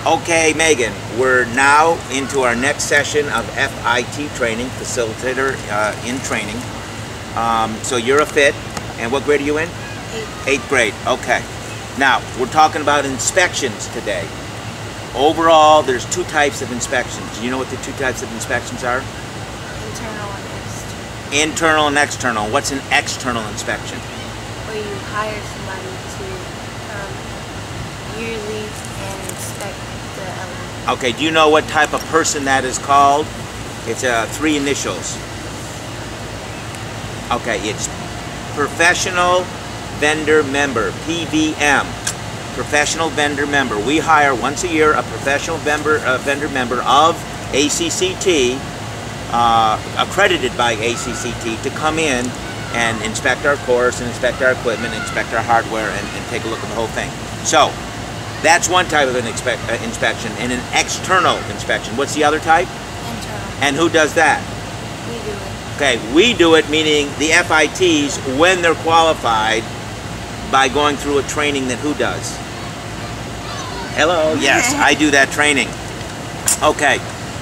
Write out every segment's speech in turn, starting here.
Okay, Megan, we're now into our next session of FIT training, facilitator in training. So you're a FIT, and what grade are you in? Eighth grade, okay. Now, we're talking about inspections today. Overall, there's two types of inspections. Do you know what the two types of inspections are? Internal and external. Internal and external. What's an external inspection? Where you hire somebody to come yearly and inspect the element. Okay, do you know what type of person that is called? It's three initials. Okay, it's Professional Vendor Member, PVM. Professional Vendor Member. We hire once a year a professional vendor member of ACCT, accredited by ACCT, to come in and inspect our course and inspect our equipment, inspect our hardware, and take a look at the whole thing. So, that's one type of an inspection. And an external inspection. What's the other type? Internal. And who does that? We do it. Okay, we do it, meaning the FITs, when they're qualified, by going through a training that who does? Hello, yes, I do that training. Okay,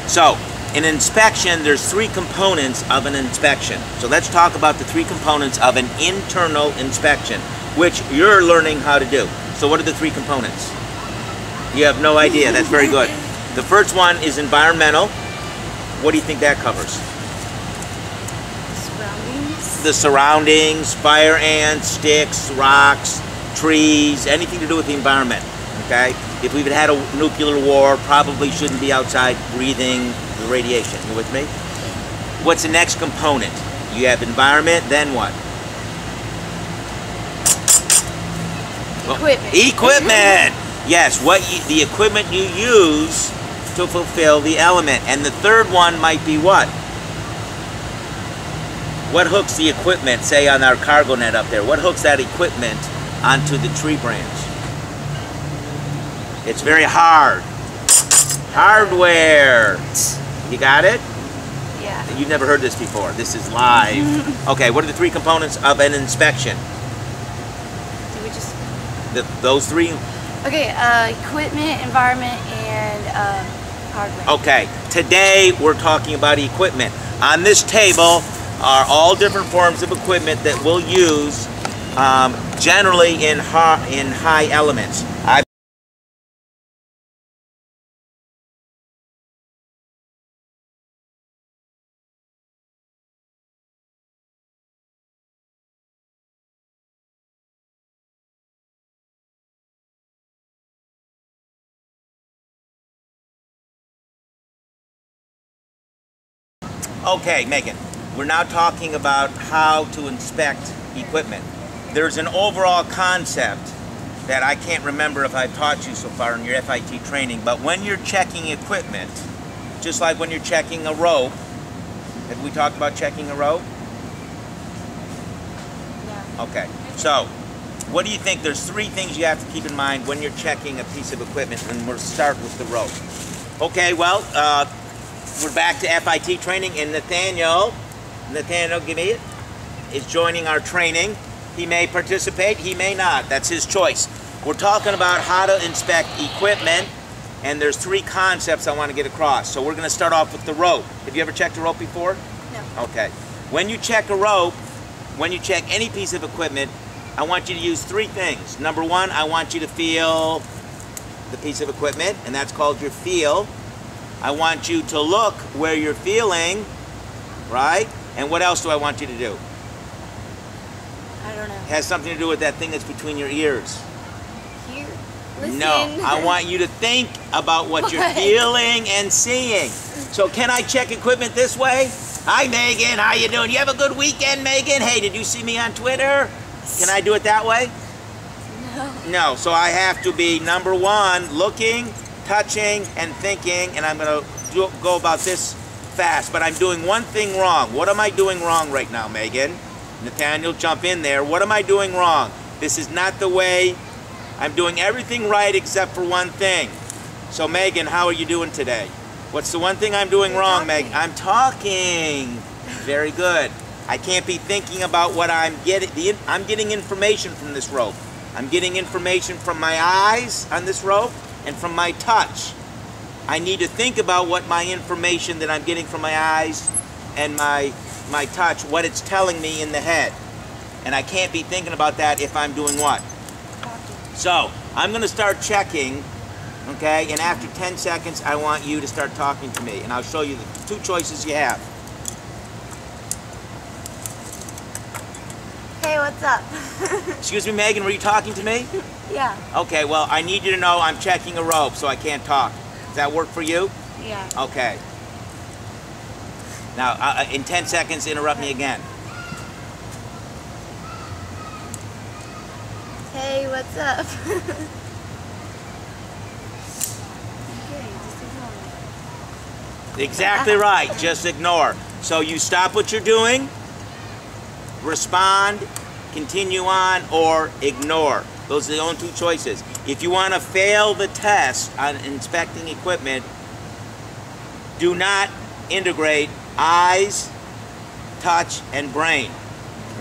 so in inspection, there's three components of an inspection. So let's talk about the three components of an internal inspection, which you're learning how to do. So what are the three components? You have no idea, that's very good. The first one is environmental. What do you think that covers? Surroundings. The surroundings, fire ants, sticks, rocks, trees, anything to do with the environment, okay? If we've had a nuclear war, probably shouldn't be outside breathing the radiation. You with me? What's the next component? You have environment, then what? Equipment. Equipment! Yes, the equipment you use to fulfill the element. And the third one might be what? What hooks the equipment, say on our cargo net up there, what hooks that equipment onto the tree branch? It's very hard. Hardware. You got it? Yeah. You've never heard this before. This is live. Okay, what are the three components of an inspection? Do we just... Those three? Okay, equipment, environment, and hardware. Okay, today we're talking about equipment. On this table are all different forms of equipment that we'll use generally in high elements. Okay, Megan, we're now talking about how to inspect equipment. There's an overall concept that I can't remember if I've taught you so far in your FIT training, but when you're checking equipment, just like when you're checking a rope, have we talked about checking a rope? Yeah. Okay, so what do you think? There's three things you have to keep in mind when you're checking a piece of equipment, and we'll start with the rope. Okay, well, we're back to FIT training, and Nathaniel, give me it, is joining our training. He may participate, he may not. That's his choice. We're talking about how to inspect equipment, and there's three concepts I want to get across. So we're going to start off with the rope. Have you ever checked a rope before? No. Okay. When you check a rope, when you check any piece of equipment, I want you to use three things. Number one, I want you to feel the piece of equipment, and that's called your feel. I want you to look where you're feeling, right? And what else do I want you to do? I don't know. It has something to do with that thing that's between your ears. Here? Listen. No, I want you to think about what you're feeling and seeing. So can I check equipment this way? Hi, Megan, how you doing? You have a good weekend, Megan? Hey, did you see me on Twitter? Can I do it that way? No. No, so I have to be, number one, looking, touching, and thinking, and I'm going to go about this fast, but I'm doing one thing wrong. What am I doing wrong right now, Megan? Nathaniel, jump in there. What am I doing wrong? This is not the way. I'm doing everything right except for one thing. So, Megan, how are you doing today? What's the one thing I'm doing wrong, Megan? I'm talking. Very good. I can't be thinking about what I'm getting. I'm getting information from this rope. I'm getting information from my eyes on this rope, and from my touch. I need to think about what my information that I'm getting from my eyes and my touch, what it's telling me in the head. And I can't be thinking about that if I'm doing what? So, I'm going to start checking, okay? And after 10 seconds, I want you to start talking to me. And I'll show you the two choices you have. Hey, what's up? Excuse me, Megan, were you talking to me? Yeah. Okay, well, I need you to know I'm checking a rope, so I can't talk. Does that work for you? Yeah. Okay. Now, in 10 seconds, interrupt me again. Hey, what's up? Okay, just ignore me. Exactly right, just ignore. So you stop what you're doing, respond, continue on, or ignore. Those are the only two choices. If you want to fail the test on inspecting equipment, do not integrate eyes, touch, and brain.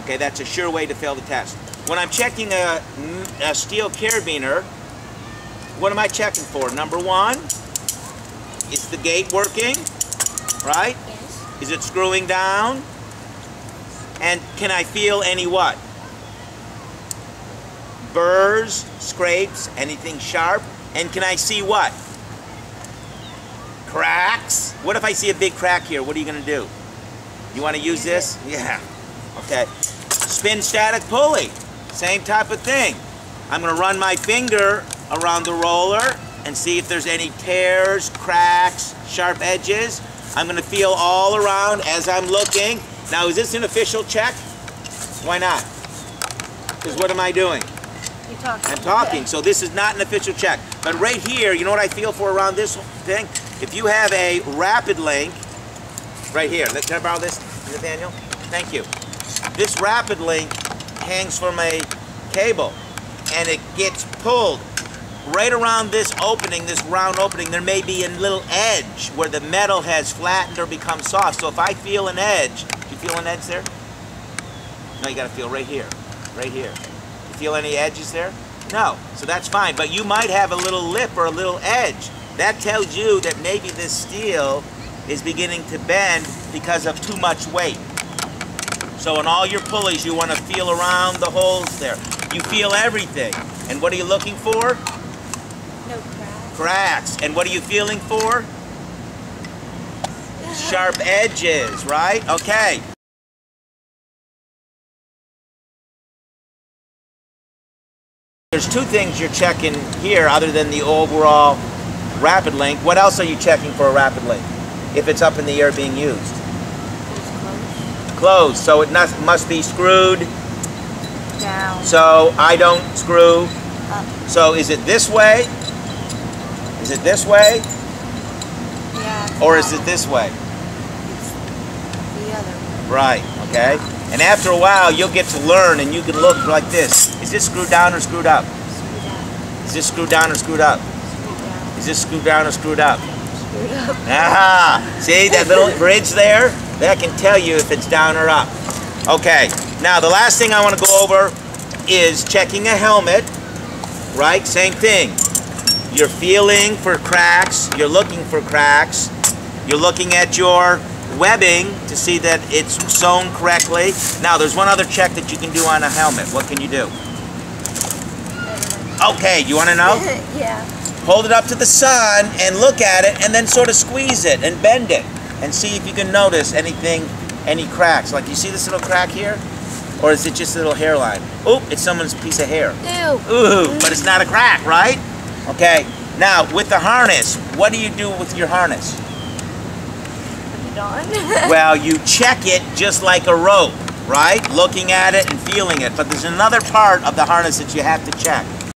Okay, that's a sure way to fail the test. When I'm checking a steel carabiner, what am I checking for? Number one, is the gate working? Right? Yes. Is it screwing down? And can I feel any what? Burrs, scrapes, anything sharp? And can I see what? Cracks? What if I see a big crack here? What are you going to do? You want to use this? Yeah. Okay. Spin static pulley. Same type of thing. I'm going to run my finger around the roller and see if there's any tears, cracks, sharp edges. I'm going to feel all around as I'm looking. Now, is this an official check? Why not? Because what am I doing? You're talking. I'm talking, so this is not an official check. But right here, you know what I feel for around this thing? If you have a rapid link, right here, can I borrow this, Nathaniel? Thank you. This rapid link hangs from a cable, and it gets pulled right around this opening, this round opening. There may be a little edge where the metal has flattened or become soft. So if I feel an edge, do you feel an edge there? No, you got to feel right here, right here. You feel any edges there? No, so that's fine. But you might have a little lip or a little edge. That tells you that maybe this steel is beginning to bend because of too much weight. So in all your pulleys, you want to feel around the holes there. You feel everything. And what are you looking for? No cracks. Cracks. And what are you feeling for? Sharp edges, right? Okay. There's two things you're checking here other than the overall rapid link. What else are you checking for a rapid link if it's up in the air being used? Closed, so it must be screwed Down. so I don't screw Up. So is it this way? Is it this way? Yeah. Or is it this way? It's the other way. Right, okay. And after a while you'll get to learn and you can look like this. Is this screwed down or screwed up? Screw down. Is this screwed down or screwed up? Screw down. Is this screwed down or screwed up? Screwed up. Aha! See that little ridge there? That can tell you if it's down or up. Okay, now the last thing I want to go over is checking a helmet, right? Same thing. You're feeling for cracks, you're looking for cracks, you're looking at your webbing to see that it's sewn correctly. Now there's one other check that you can do on a helmet. What can you do? Okay, you want to know? Yeah. Hold it up to the sun and look at it and then sort of squeeze it and bend it and see if you can notice anything, any cracks. Like you see this little crack here? Or is it just a little hairline? Oop, it's someone's piece of hair. Ew. Ooh, but it's not a crack, right? Okay, now with the harness, what do you do with your harness? Put it on. Well, you check it just like a rope, right? Looking at it and feeling it. But there's another part of the harness that you have to check.